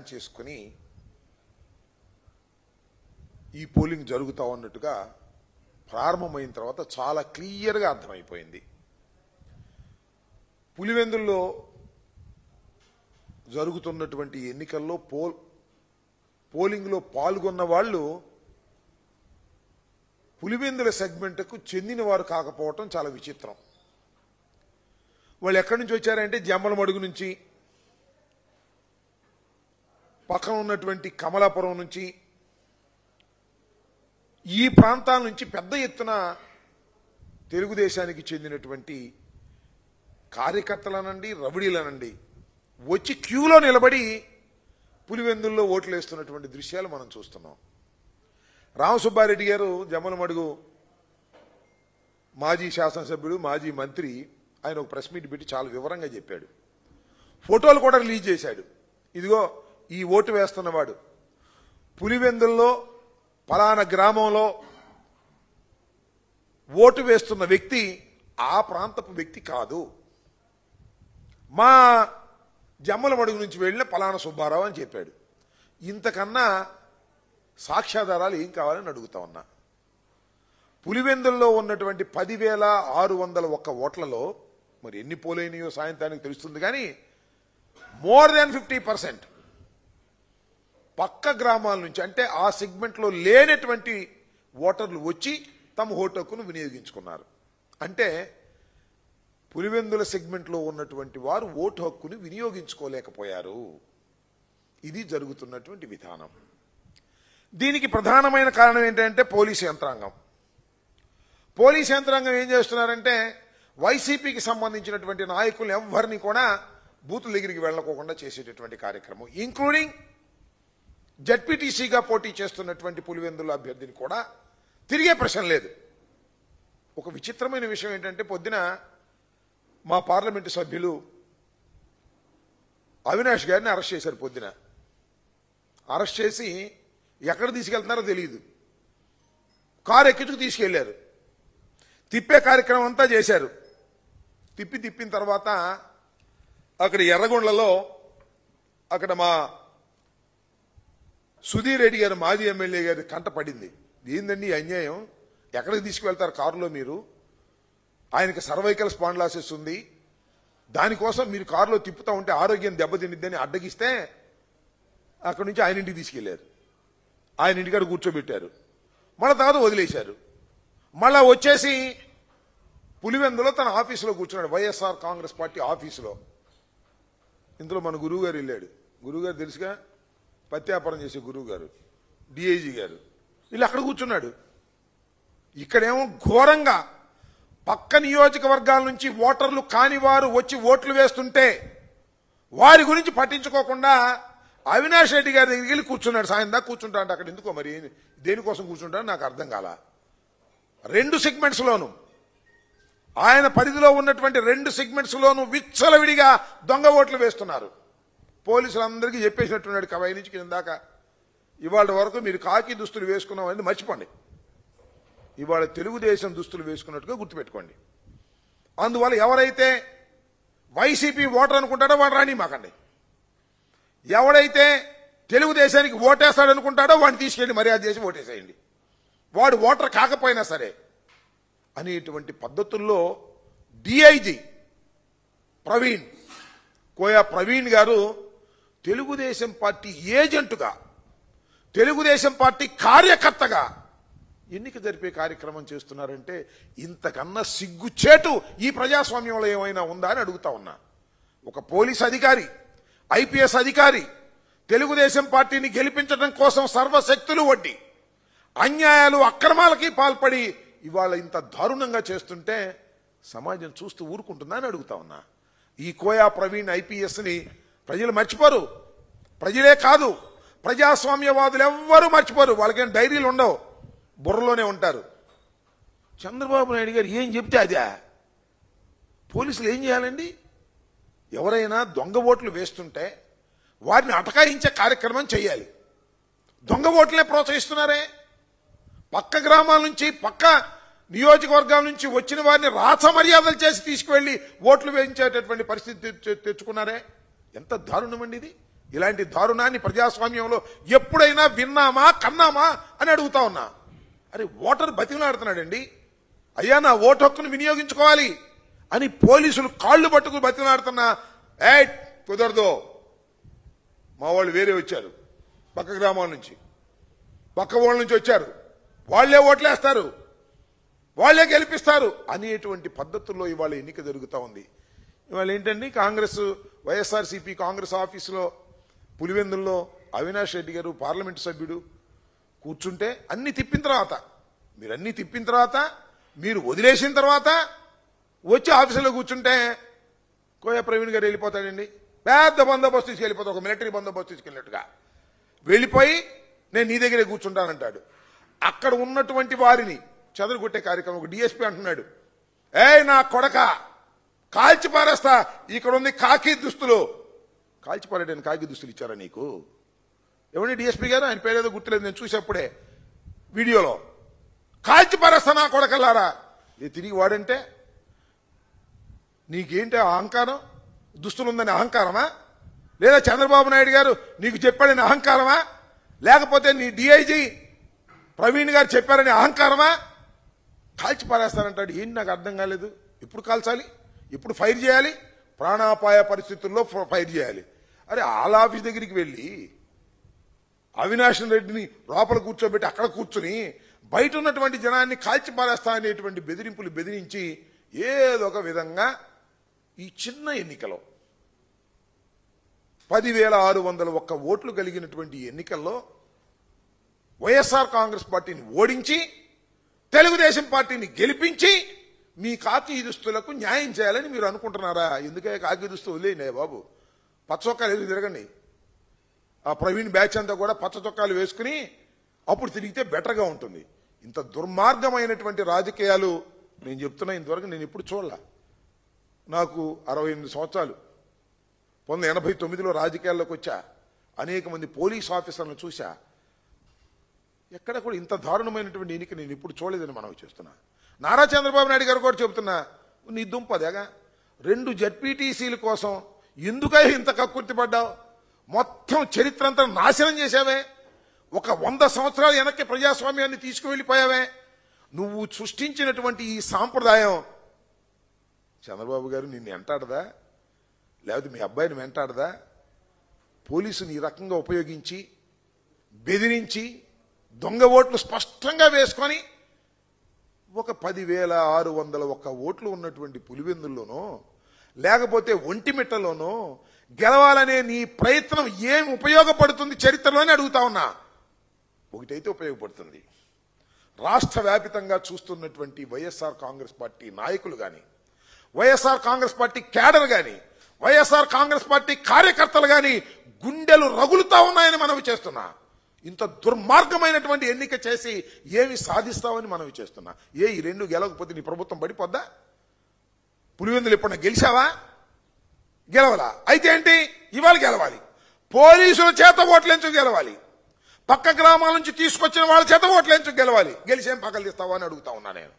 Plan చేసుకుని ఈ polling జరుగుతా ఉన్నట్టుగా ప్రారంభమైన తర్వాత చాలా క్లియర్గా అర్థమైపోయింది. పులివెందుల్లో జరుగుతున్నటువంటి ఎన్నికల్లో పోలింగ్లో పాల్గొన్న వాళ్ళు పులివెందుల సెగ్మెంట్కు చెందిన వారు కాకపోవటం చాలా విచిత్రం. వాళ్ళు ఎక్కడి నుంచి వచ్చారంటే జమ్మలమడుగు నుంచి, పక్కన ఉన్నటువంటి కమలాపురం నుంచి, ఈ ప్రాంతాల నుంచి పెద్ద ఎత్తున తెలుగుదేశానికి చెందినటువంటి కార్యకర్తలనండి, రౌడీలనండి వచ్చి క్యూలో నిలబడి పులివెందుల్లో ఓట్లు వేస్తున్నటువంటి దృశ్యాలు మనం చూస్తున్నాం. రామసుబ్బారెడ్డి గారు జమ్మలమడుగు మాజీ శాసనసభ్యుడు, మాజీ మంత్రి, ఆయన ఒక ప్రెస్ మీట్ పెట్టి చాలా వివరంగా చెప్పాడు. ఫోటోలు కూడా రిలీజ్ చేశాడు. ఇదిగో ఈ ఓటు వేస్తున్నవాడు పులివెందుల్లో పలానా గ్రామంలో ఓటు వేస్తున్న వ్యక్తి ఆ ప్రాంతపు వ్యక్తి కాదు, మా జమ్మలమడుగు నుంచి వెళ్ళిన పలానా సుబ్బారావు అని చెప్పాడు. ఇంతకన్నా సాక్ష్యాధారాలు ఏం కావాలని అడుగుతా ఉన్నా. పులివెందుల్లో ఉన్నటువంటి 10,601 ఓట్లలో మరి ఎన్ని పోలైనయో సాయంత్రానికి తెలుస్తుంది, కానీ మోర్ దాన్ 50% పక్క గ్రామాల నుంచి, అంటే ఆ సెగ్మెంట్లో లేనటువంటి ఓటర్లు వచ్చి తమ ఓటు హక్కును వినియోగించుకున్నారు. అంటే పులివెందుల సెగ్మెంట్లో ఉన్నటువంటి వారు ఓటు హక్కును వినియోగించుకోలేకపోయారు. ఇది జరుగుతున్నటువంటి విధానం. దీనికి ప్రధానమైన కారణం ఏంటంటే పోలీసు యంత్రాంగం. పోలీసు యంత్రాంగం ఏం చేస్తున్నారంటే వైసీపీకి సంబంధించినటువంటి నాయకులు ఎవరిని కూడా బూతుల దగ్గరికి వెళ్ళకోకుండా చేసేటటువంటి కార్యక్రమం, ఇంక్లూడింగ్ జడ్పీటీసీగా పోటీ చేస్తున్నటువంటి పులివెందుల అభ్యర్థిని కూడా తిరిగే ప్రశ్న లేదు. ఒక విచిత్రమైన విషయం ఏంటంటే పొద్దున మా పార్లమెంటు సభ్యులు అవినాష్ గారిని అరెస్ట్ చేశారు. పొద్దున అరెస్ట్ చేసి ఎక్కడ తీసుకెళ్తున్నారో తెలియదు, కారు ఎక్కించుకు తీసుకెళ్లారు. తిప్పే కార్యక్రమం అంతా చేశారు. తిప్పిన తర్వాత అక్కడ ఎర్రగొండలో అక్కడ మా సుధీర్ రెడ్డి గారు మాజీ ఎమ్మెల్యే గారి కంట పడింది. ఏందండి అన్యాయం, ఎక్కడికి తీసుకువెళ్తారు కారులో మీరు, ఆయనకి సర్వైకల్ స్పాండిలోసిస్ ఉంది, దానికోసం మీరు కారులో తిప్పుతూ ఉంటే ఆరోగ్యం దెబ్బతినిద్దని అడ్డగిస్తే అక్కడి నుంచి ఆయన ఇంటికి తీసుకెళ్లారు. ఆయన ఇంటికాడ కూర్చోబెట్టారు. మళ్ళీ తర్వాత వదిలేశారు. మళ్ళా వచ్చేసి పులివెందులో తన ఆఫీసులో కూర్చున్నాడు, వైఎస్ఆర్ కాంగ్రెస్ పార్టీ ఆఫీసులో. ఇందులో మన గురువు గారు వెళ్ళాడు. గురువుగారు తెలుసుగా, పత్తి వ్యాపారం చేసే గురువు గారు, డిఐజీ గారు, వీళ్ళు అక్కడ కూర్చున్నాడు. ఇక్కడేమో ఘోరంగా పక్క నియోజకవర్గాల నుంచి ఓటర్లు కాని వారు వచ్చి ఓట్లు వేస్తుంటే వారి గురించి పట్టించుకోకుండా అవినాష్ రెడ్డి గారి దగ్గరికి వెళ్ళి కూర్చున్నాడు. సాయం దాకా కూర్చుంటా అంటే అక్కడ ఎందుకో మరి దేనికోసం కూర్చుంటాడో నాకు అర్థం కాల. 2 సెగ్మెంట్స్లోనూ ఆయన పరిధిలో ఉన్నటువంటి 2 సెగ్మెంట్స్లోనూ విచ్చలవిడిగా దొంగ ఓట్లు వేస్తున్నారు. పోలీసులందరికీ చెప్పేసినట్టున్నాడు కవాయి నుంచి కింద దాకా. ఇవాళ వరకు మీరు కాకి దుస్తులు వేసుకున్నామని మర్చిపోండి, ఇవాళ తెలుగుదేశం దుస్తులు వేసుకున్నట్టుగా గుర్తుపెట్టుకోండి. అందువల్ల ఎవరైతే వైసీపీ ఓటర్ అనుకుంటాడో వాడు రాని మాకండి, ఎవడైతే తెలుగుదేశానికి ఓటేస్తాడు అనుకుంటాడో వాడిని తీసుకెళ్ళి మర్యాద చేసి ఓటేసేయండి, వాడు ఓటర్ కాకపోయినా సరే అనేటువంటి పద్ధతుల్లో డిఐజీ ప్రవీణ్ కోయా ప్రవీణ్ గారు తెలుగుదేశం పార్టీ ఏజెంటుగా, తెలుగుదేశం పార్టీ కార్యకర్తగా ఎన్నిక జరిపే కార్యక్రమం చేస్తున్నారంటే ఇంతకన్నా సిగ్గుచేటు ఈ ప్రజాస్వామ్యంలో ఏమైనా ఉందా అని అడుగుతా ఉన్నా. ఒక పోలీస్ అధికారి, ఐపీఎస్ అధికారి తెలుగుదేశం పార్టీని గెలిపించడం కోసం సర్వశక్తులు వడ్డి అన్యాయాలు అక్రమాలకి పాల్పడి ఇవాళ ఇంత దారుణంగా చేస్తుంటే సమాజం చూస్తూ ఊరుకుంటుందా అని అడుగుతా ఉన్నా. ఈ కోయా ప్రవీణ్ ఐపీఎస్ని ప్రజలు మర్చిపోరు. ప్రజలే కాదు, ప్రజాస్వామ్యవాదులు ఎవ్వరూ మర్చిపోరు. వాళ్ళకేం డైరీలు ఉండవు, బుర్రలోనే ఉంటారు. చంద్రబాబు నాయుడు గారు ఏం చెప్తే అదే పోలీసులు ఏం చేయాలండి? ఎవరైనా దొంగ ఓట్లు వేస్తుంటే వారిని అటకాయించే కార్యక్రమం చేయాలి. దొంగ ఓట్లనే ప్రోత్సహిస్తున్నారే. పక్క గ్రామాల నుంచి, పక్క నియోజకవర్గాల నుంచి వచ్చిన వారిని రాచ మర్యాదలు చేసి తీసుకువెళ్లి ఓట్లు వేయించేటటువంటి పరిస్థితి తెచ్చుకున్నారే. ఎంత దారుణం అండి ఇది. ఇలాంటి దారుణాన్ని ప్రజాస్వామ్యంలో ఎప్పుడైనా విన్నామా కన్నామా అని అడుగుతా ఉన్నా. అరే ఓటర్ బతిమలాడుతున్నాడండి, అయ్యా నా ఓటు హక్కును వినియోగించుకోవాలి అని పోలీసులు కాళ్ళు పట్టుకు బతిమలాడుతున్నా. కుదరదు, మా వాళ్ళు వేరే వచ్చారు, పక్క గ్రామాల నుంచి పక్క ఊళ్ళ నుంచి వచ్చారు, వాళ్లే ఓట్లేస్తారు, వాళ్లే గెలిపిస్తారు అనేటువంటి పద్ధతుల్లో ఇవాళ ఎన్నిక జరుగుతూ ఉంది. ఇవాళ ఏంటండి, కాంగ్రెస్ వైఎస్ఆర్సీపీ కాంగ్రెస్ ఆఫీసులో పులివెందుల్లో అవినాష్ రెడ్డి గారు పార్లమెంటు సభ్యుడు కూర్చుంటే అన్ని తిప్పిన తర్వాత మీరు వదిలేసిన తర్వాత వచ్చి ఆఫీసులో కూర్చుంటే కోయ ప్రవీణ్ గారు వెళ్ళిపోతాడండి, పెద్ద బందోబస్తు తీసుకెళ్ళిపోతాడు, ఒక మిలిటరీ బందోబస్తు తీసుకెళ్ళినట్టుగా వెళ్ళిపోయి నేను నీ దగ్గరే కూర్చుంటానంటాడు. అక్కడ ఉన్నటువంటి వారిని చెదరగొట్టే కార్యక్రమం ఒక డిఎస్పీ అంటున్నాడు, నా కొడక కాల్చి పారేస్తా, ఇక్కడ ఉంది కాకి దుస్తులు, కాల్చి పారేయడానికి కాకి దుస్తులు ఇచ్చారా నీకు? ఎవరి డిఎస్పీ గారు, ఆయన పేరేదో గుర్తులేదు, నేను చూసేప్పుడే వీడియోలో, కాల్చి పారేస్తా నా కొడకల్లారా. తిరిగి వాడంటే నీకేంటి అహంకారం? దుస్తులుందని అహంకారమా? లేదా చంద్రబాబు నాయుడు గారు నీకు చెప్పాడని అహంకారమా? లేకపోతే నీ డిఐజీ ప్రవీణ్ గారు చెప్పారని అహంకారమా? కాల్చి పారేస్తానంటాడు. ఏంటి నాకు అర్థం కాలేదు. ఇప్పుడు కాల్చాలి, ఇప్పుడు ఫైర్ చేయాలి, ప్రాణాపాయ పరిస్థితుల్లో ఫైర్ చేయాలి. అరే వాళ్ళ ఆఫీస్ దగ్గరికి వెళ్ళి అవినాష్ రెడ్డిని లోపల కూర్చోబెట్టి అక్కడ కూర్చుని బయట ఉన్నటువంటి జనాన్ని కాల్చి పారేస్తా అనేటువంటి బెదిరింపులు బెదిరించి ఏదో ఒక విధంగా ఈ చిన్న ఎన్నికలో 10,601 ఓట్లు కలిగినటువంటి ఎన్నికల్లో వైఎస్ఆర్ కాంగ్రెస్ పార్టీని ఓడించి తెలుగుదేశం పార్టీని గెలిపించి మీ కాకి దుస్తులకు న్యాయం చేయాలని మీరు అనుకుంటున్నారా? ఎందుకే కాకి దుస్తు వదిలేయండి బాబు, పచ్చ చొక్కాలు వేసి తిరగండి. ఆ ప్రవీణ్ బ్యాచ్ అంతా కూడా పచ్చ చొక్కాలు వేసుకుని అప్పుడు తిరిగితే బెటర్గా ఉంటుంది. ఇంత దుర్మార్గమైనటువంటి రాజకీయాలు నేను చెప్తున్నా, ఇంతవరకు నేను ఎప్పుడు చూడలా. నాకు 68 సంవత్సరాలు, 1989లో రాజకీయాల్లోకి వచ్చా, అనేక మంది పోలీస్ ఆఫీసర్లను చూశా. ఎక్కడ కూడా ఇంత దారుణమైనటువంటి ఎన్నిక నేను ఇప్పుడు చూడలేదని మనవి చేస్తున్నా. నారా చంద్రబాబు నాయుడు గారు కూడా చెబుతున్నా, నీ దుంపదేగా 2 జడ్పీటీసీల కోసం ఎందుకై ఇంత కక్కుర్తి పడ్డావు? మొత్తం చరిత్ర అంతా నాశనం చేశావే, ఒక 100 సంవత్సరాలు వెనక్కి ప్రజాస్వామ్యాన్ని తీసుకువెళ్ళిపోయావే. నువ్వు సృష్టించినటువంటి ఈ సాంప్రదాయం చంద్రబాబు గారు నిన్ను వెంటాడదా? లేకపోతే మీ అబ్బాయిని వెంటాడదా? పోలీసుని ఈ రకంగా ఉపయోగించి బెదిరించి దొంగ ఓట్లు స్పష్టంగా వేసుకొని ఒక 10,601 ఓట్లు ఉన్నటువంటి పులివెందుల్లోనో లేకపోతే ఒంటిమిట్టలోనో గెలవాలనే నీ ప్రయత్నం ఏం ఉపయోగపడుతుంది చరిత్రలోనే అడుగుతా ఉన్నా. ఒకటైతే ఉపయోగపడుతుంది, రాష్ట్ర వ్యాపితంగా చూస్తున్నటువంటి వైఎస్ఆర్ కాంగ్రెస్ పార్టీ నాయకులు కానీ, వైఎస్ఆర్ కాంగ్రెస్ పార్టీ క్యాడర్ కానీ, వైఎస్ఆర్ కాంగ్రెస్ పార్టీ కార్యకర్తలు కానీ గుండెలు రగులుతా ఉన్నాయని మనవి చేస్తున్నా. ఇంత దుర్మార్గమైనటువంటి ఎన్నిక చేసి ఏమి సాధిస్తావని మనవి చేస్తున్నా. ఈ 2 గెలవకపోతే నీ ప్రభుత్వం పడిపోద్దా? పులివెందులు ఎప్పుడన్నా గెలిచావా? గెలవలా. అయితే ఏంటి, ఇవాళ గెలవాలి, పోలీసుల చేత ఓట్లేంచుకు గెలవాలి, పక్క గ్రామాల నుంచి తీసుకొచ్చిన వాళ్ళ చేత ఓట్లేంచుకు గెలవాలి. గెలిచేం పక్కలు తీస్తావా అని అడుగుతా ఉన్నా నేను.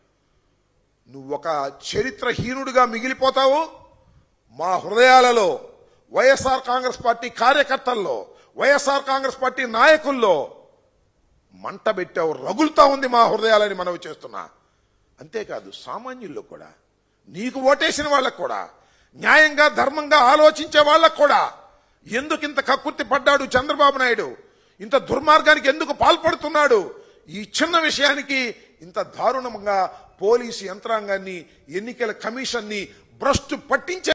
నువ్వు ఒక చరిత్రహీనుడిగా మిగిలిపోతావు. మా హృదయాలలో వైఎస్ఆర్ కాంగ్రెస్ పార్టీ కార్యకర్తల్లో, వైఎస్ఆర్ కాంగ్రెస్ పార్టీ నాయకుల్లో మంట పెట్టావు, రగులుతా ఉంది మా హృదయాలని మనవి చేస్తున్నా. అంతేకాదు సామాన్యుల్లో కూడా, నీకు ఓటేసిన వాళ్ళకు కూడా, న్యాయంగా ధర్మంగా ఆలోచించే వాళ్ళకు కూడా ఎందుకు ఇంత కక్కుర్తి పడ్డాడు చంద్రబాబు నాయుడు? ఇంత దుర్మార్గానికి ఎందుకు పాల్పడుతున్నాడు? ఈ చిన్న విషయానికి ఇంత దారుణంగా పోలీసు యంత్రాంగాన్ని, ఎన్నికల కమిషన్ని భ్రష్టు పట్టించే